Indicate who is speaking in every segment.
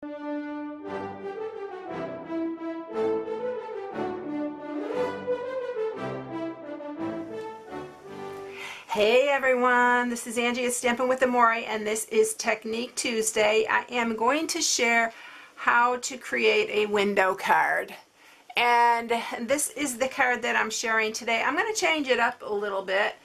Speaker 1: Hey everyone, this is Angie at Stampin' with Amore, and this is Technique Tuesday. I am going to share how to create a window card. And this is the card that I'm sharing today. I'm going to change it up a little bit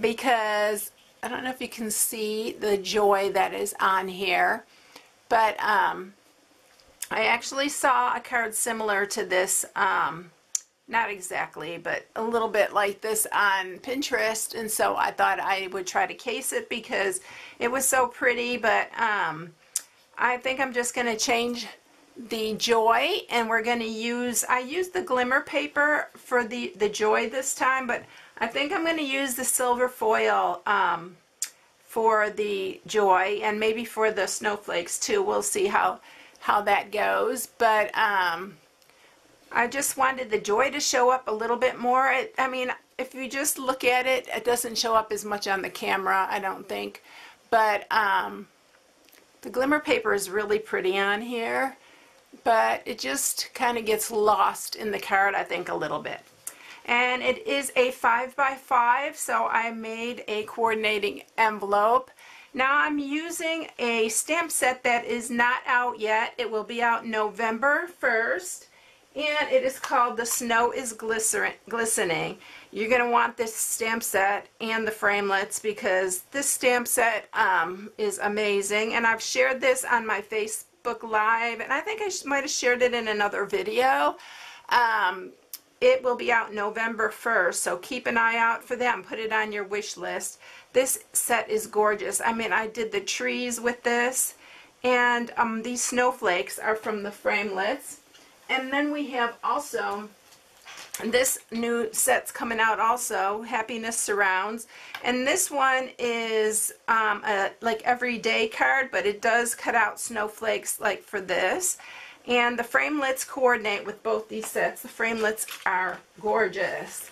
Speaker 1: because I don't know if you can see the joy that is on here. But I actually saw a card similar to this, not exactly, but a little bit like this on Pinterest, and so I thought I would try to case it because it was so pretty. But I think I'm just going to change the joy, and we're going to use, I used the glimmer paper for the joy this time, but I think I'm going to use the silver foil for the joy, and maybe for the snowflakes too. We'll see how that goes. But I just wanted the joy to show up a little bit more. I mean, if you just look at it, it doesn't show up as much on the camera, I don't think. But the glimmer paper is really pretty on here, but it just kind of gets lost in the card, I think, a little bit. And it is a 5x5, so I made a coordinating envelope. Now I'm using a stamp set that is not out yet. It will be out November 1st. And it is called The Snow is Glistening. You're going to want this stamp set and the framelits because this stamp set is amazing. And I've shared this on my Facebook Live, and I think I might have shared it in another video. It will be out November 1st, so keep an eye out for that and put it on your wish list. This set is gorgeous. I mean, I did the trees with this, and these snowflakes are from the framelits. And then we have also, this new set's coming out also, Happiness Surrounds. And this one is a like everyday card, but it does cut out snowflakes like for this. And the framelits coordinate with both these sets. The framelits are gorgeous.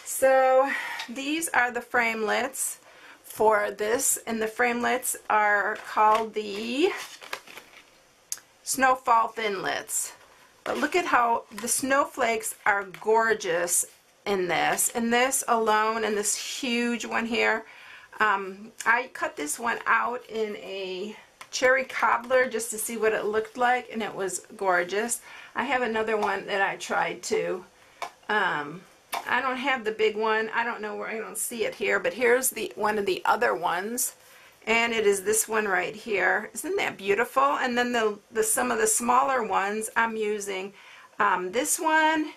Speaker 1: So these are the framelits for this, and the framelits are called the Snowfall Thinlits. But look at how the snowflakes are gorgeous in this. And this alone, and this huge one here. I cut this one out in a cherry cobbler just to see what it looked like, and it was gorgeous. I have another one that I tried to. I don't have the big one. I don't know where, I don't see it here, but here's the one of the other ones. And it is this one right here. Isn't that beautiful? And then some of the smaller ones, I'm using this one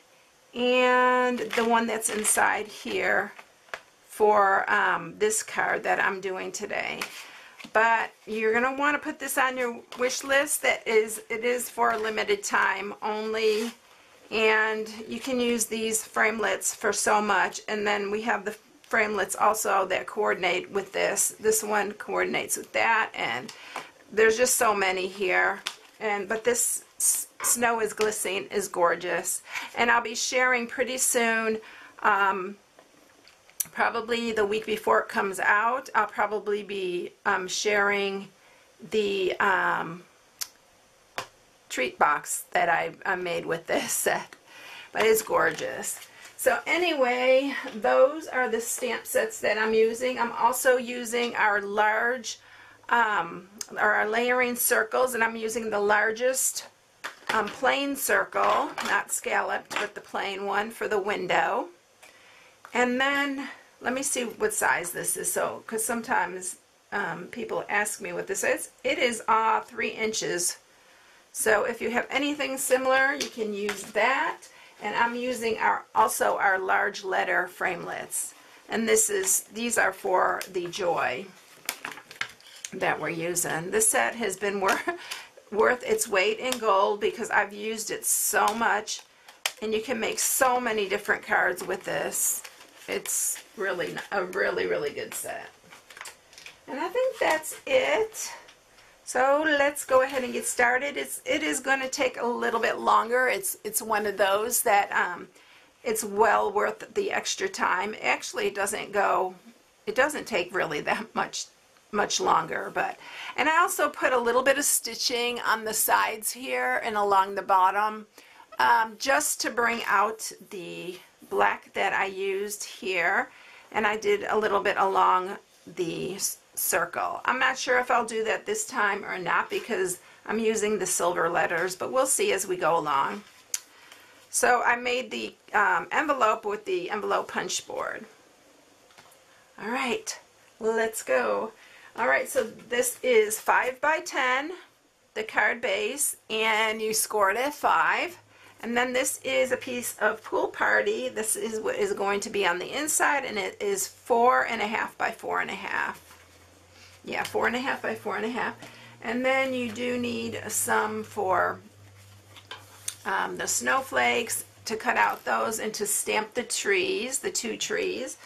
Speaker 1: and the one that's inside here for this card that I'm doing today. But you're going to want to put this on your wish list. It is for a limited time only. And you can use these framelits for so much. And then we have the framelits also that coordinate with this. This one coordinates with that, and there's just so many here. But this Snow is Glistening is gorgeous, and I'll be sharing pretty soon, probably the week before it comes out. I'll probably be sharing the treat box that I made with this set, but it's gorgeous. So anyway, those are the stamp sets that I'm using. I'm also using our large, or our layering circles, and I'm using the largest plain circle, not scalloped, but the plain one for the window. And then, let me see what size this is, so, because sometimes people ask me what this is. It is 3 inches. So if you have anything similar, you can use that. And I'm using also our large letter framelits. And these are for the joy that we're using. This set has been worth its weight in gold because I've used it so much. And you can make so many different cards with this. It's really a really good set. And I think that's it. So let's go ahead and get started. It is going to take a little bit longer. It's one of those that it's well worth the extra time. Actually, it doesn't take really that much much longer. And I also put a little bit of stitching on the sides here and along the bottom, just to bring out the black that I used here, and I did a little bit along the circle. I'm not sure if I'll do that this time or not because I'm using the silver letters, but we'll see as we go along. So I made the envelope with the envelope punch board. All right, let's go. All right, so this is 5 by 10, the card base, and you scored at 5. And then this is a piece of Pool Party. This is what is going to be on the inside, and it is 4.5 by 4.5. Yeah, 4.5 by 4.5. And then you do need some for the snowflakes, to cut out those and to stamp the trees, the 2 trees.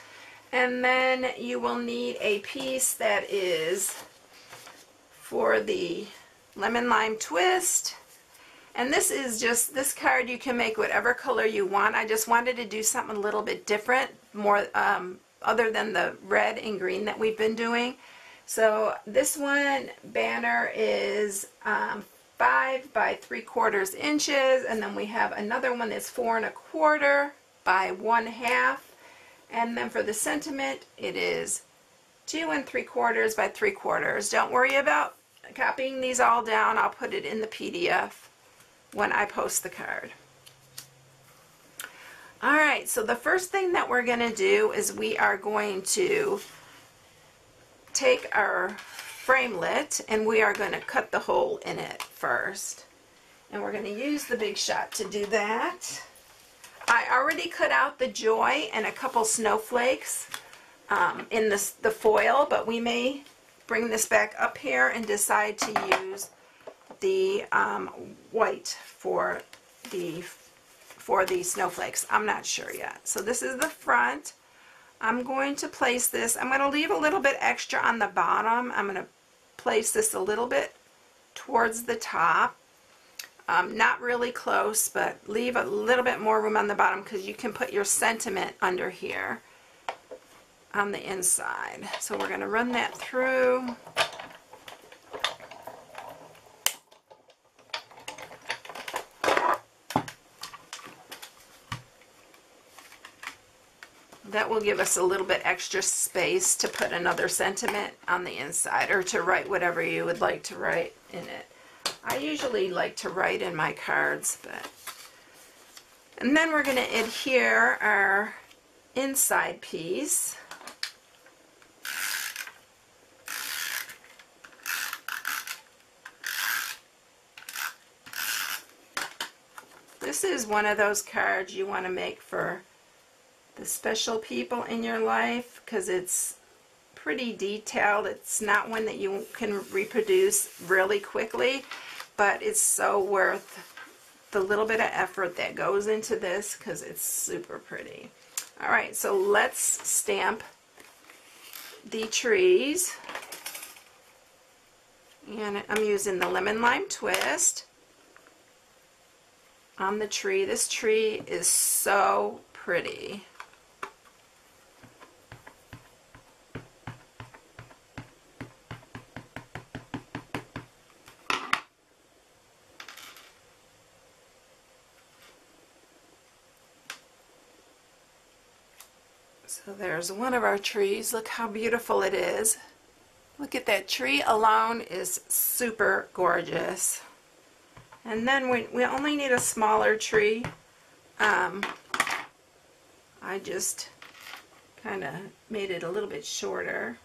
Speaker 1: And then you will need a piece that is for the lemon lime twist. And this is just, this card you can make whatever color you want. I just wanted to do something a little bit different, more other than the red and green that we've been doing. So this one banner is 5 by 3/4 inches, and then we have another one that's 4 1/4 by 1/2, and then for the sentiment it is 2 3/4 by 3/4. Don't worry about copying these all down. I'll put it in the PDF when I post the card. Alright, so the first thing that we're going to do is we are going to take our framelit and we are going to cut the hole in it first. And we're going to use the Big Shot to do that. I already cut out the joy and a couple snowflakes in the foil, but we may bring this back up here and decide to use the white for the snowflakes. I'm not sure yet. So this is the front. I'm going to place this, I'm going to leave a little bit extra on the bottom. I'm going to place this a little bit towards the top. Not really close, but leave a little bit more room on the bottom because you can put your sentiment under here on the inside. So we're going to run that through. That will give us a little bit extra space to put another sentiment on the inside, or to write whatever you would like to write in it. I usually like to write in my cards, and then we're going to adhere our inside piece. This is one of those cards you want to make for the special people in your life because it's pretty detailed. It's not one that you can reproduce really quickly, but it's so worth the little bit of effort that goes into this because it's super pretty. Alright, so let's stamp the trees. And I'm using the lemon lime twist on the tree. This tree is so pretty. So there's one of our trees. Look how beautiful it is. Look at that tree alone is super gorgeous. And then we only need a smaller tree. I just kind of made it a little bit shorter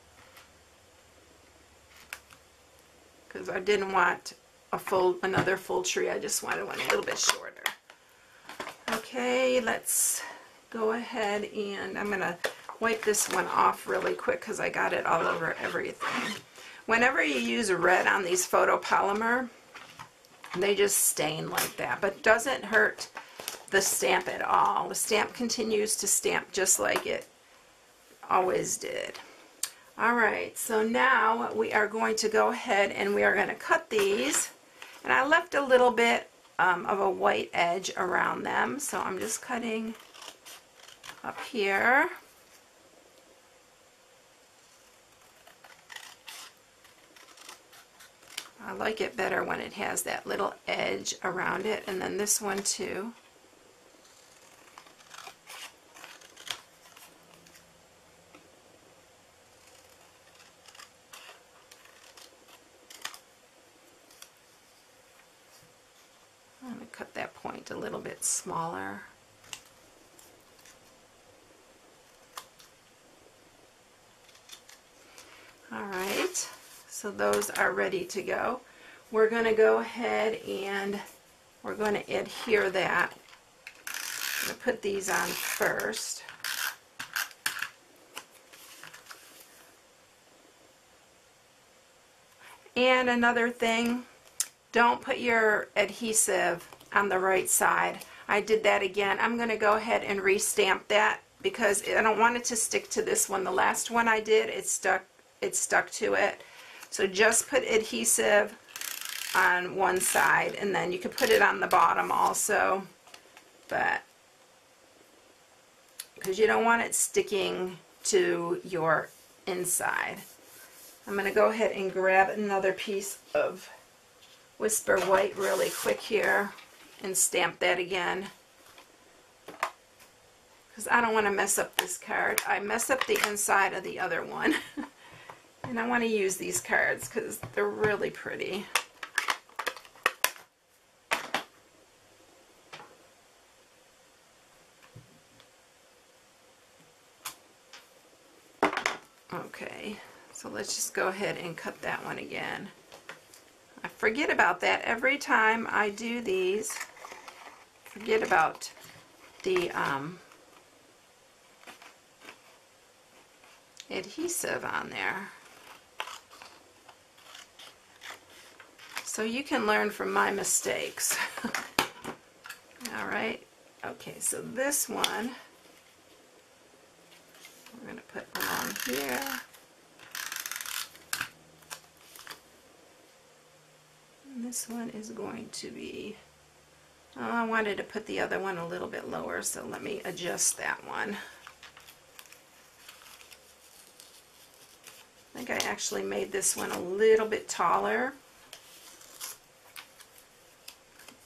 Speaker 1: because I didn't want another full tree. I just wanted one a little bit shorter. Okay, let's go ahead and I'm going to wipe this one off really quick because I got it all over everything. Whenever you use red on these photopolymer, they just stain like that, but it doesn't hurt the stamp at all. The stamp continues to stamp just like it always did. Alright, so now we are going to go ahead and we are going to cut these. And I left a little bit of a white edge around them, so I'm just cutting up here. I like it better when it has that little edge around it, and then this one too. I'm going to cut that point a little bit smaller. Alright, so those are ready to go. We're going to go ahead and we're going to adhere that. I'm going to put these on first. And another thing, don't put your adhesive on the right side. I did that again. I'm going to go ahead and re-stamp that because I don't want it to stick to this one. The last one I did, it stuck to it. So just put adhesive on one side, and then you can put it on the bottom also, but because you don't want it sticking to your inside. I'm going to go ahead and grab another piece of Whisper White really quick here and stamp that again, because I don't want to mess up this card. I mess up the inside of the other one. And I want to use these cards because they're really pretty. Okay, so let's just go ahead and cut that one again. I forget about that every time I do these. Forget about the adhesive on there. So you can learn from my mistakes. All right, okay, so this one we're going to put along here. And this one is going to be, oh, I wanted to put the other one a little bit lower, so let me adjust that one. I think I actually made this one a little bit taller.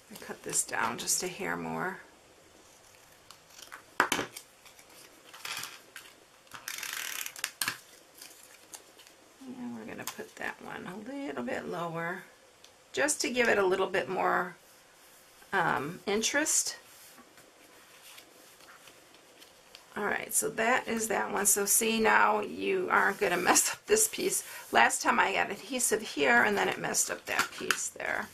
Speaker 1: I cut this down just a hair more. And we're going to put that one a little bit lower, just to give it a little bit more interest. Alright, so that is that one. So see, now you aren't going to mess up this piece. Last time I got adhesive here and then it messed up that piece there.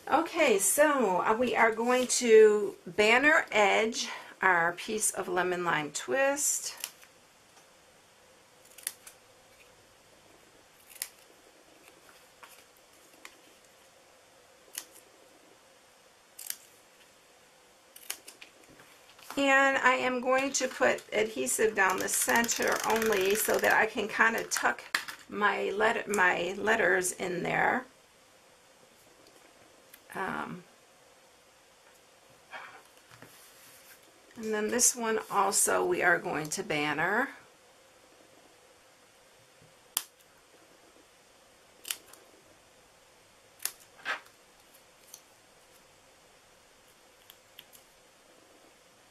Speaker 1: Okay, so we are going to banner edge our piece of lemon lime twist. And I am going to put adhesive down the center only so that I can kind of tuck my letters in there. And then this one also we are going to banner.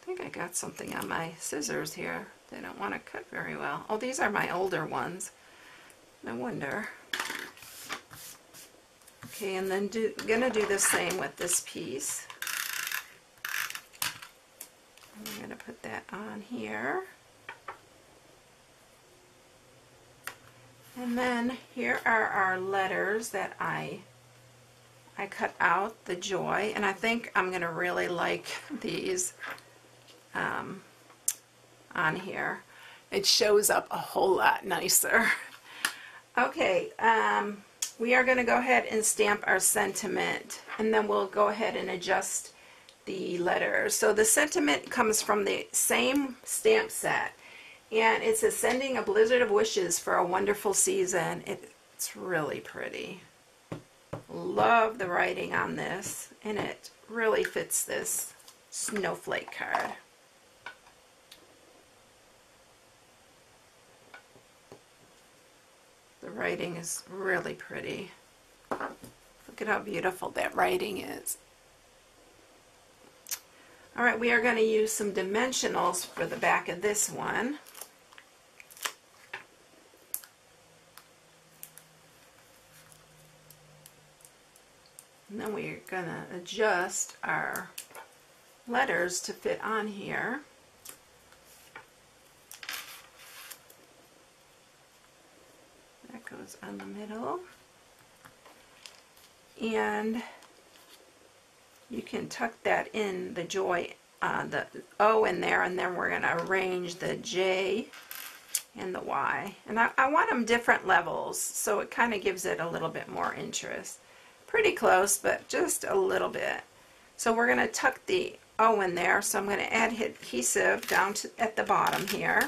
Speaker 1: I think I got something on my scissors here. They don't want to cut very well. Oh, these are my older ones. No wonder. Okay, and then gonna do the same with this piece. I'm gonna put that on here. And then here are our letters that I cut out, the joy, and I think I'm gonna really like these on here. It shows up a whole lot nicer. Okay, we are going to go ahead and stamp our sentiment, and then we'll go ahead and adjust the letters. So the sentiment comes from the same stamp set, and it says, "Sending a blizzard of wishes for a wonderful season." It's really pretty. Love the writing on this, and it really fits this snowflake card. The writing is really pretty. Look at how beautiful that writing is. All right, we are going to use some dimensionals for the back of this one. And then we're going to adjust our letters to fit on here. That goes on the middle. And you can tuck that in, the joy, the O in there, and then we're going to arrange the J and the Y. And I want them different levels, so it kind of gives it a little bit more interest. Pretty close, but just a little bit. So we're going to tuck the O in there, so I'm going to add adhesive down at the bottom here.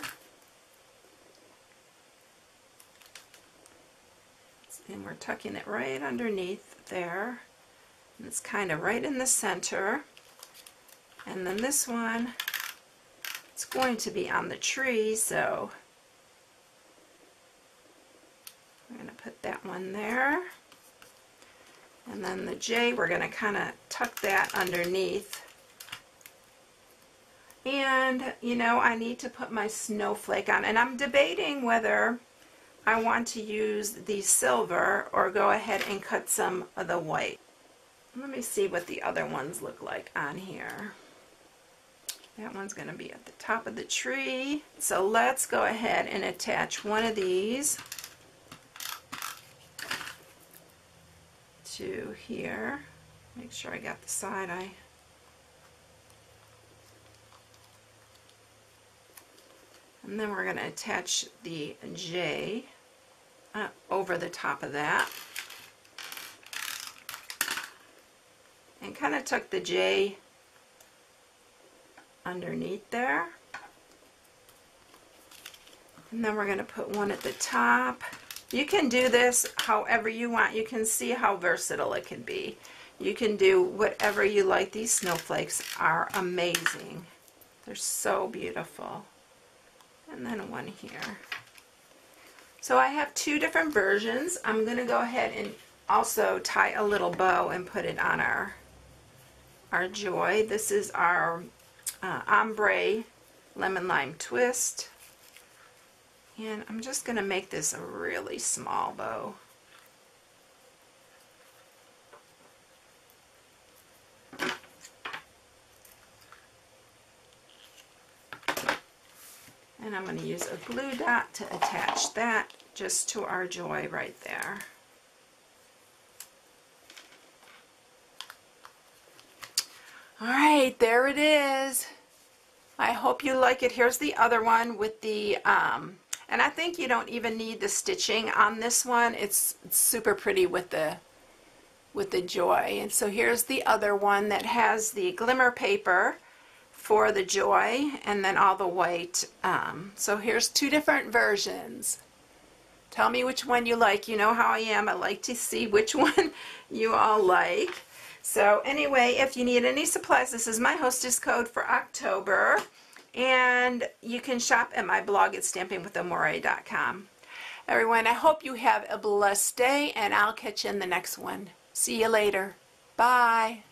Speaker 1: And we're tucking it right underneath there. And it's kind of right in the center. And then this one, it's going to be on the tree, so we're going to put that one there. And then the J, we're going to kind of tuck that underneath. And, you know, I need to put my snowflake on. And I'm debating whether I want to use the silver or go ahead and cut some of the white. Let me see what the other ones look like on here. That one's going to be at the top of the tree. So let's go ahead and attach one of these to here. Make sure I got the side eye. And then we're going to attach the J over the top of that. And kind of tuck the J underneath there. And then we're going to put one at the top. You can do this however you want. You can see how versatile it can be. You can do whatever you like. These snowflakes are amazing. They're so beautiful. And then one here. So I have two different versions. I'm going to go ahead and also tie a little bow and put it on our joy. This is our ombre lemon lime twist. And I'm just going to make this a really small bow. And I'm going to use a glue dot to attach that just to our joy right there. Alright, there it is. I hope you like it. Here's the other one with the, and I think you don't even need the stitching on this one. It's super pretty with the joy. And so here's the other one that has the glimmer paper for the joy and then all the white. So here's two different versions. Tell me which one you like. You know how I am. I like to see which one you all like. So anyway, if you need any supplies, this is my hostess code for October. And you can shop at my blog at stampingwithamore.com. Everyone, I hope you have a blessed day, and I'll catch you in the next one. See you later. Bye.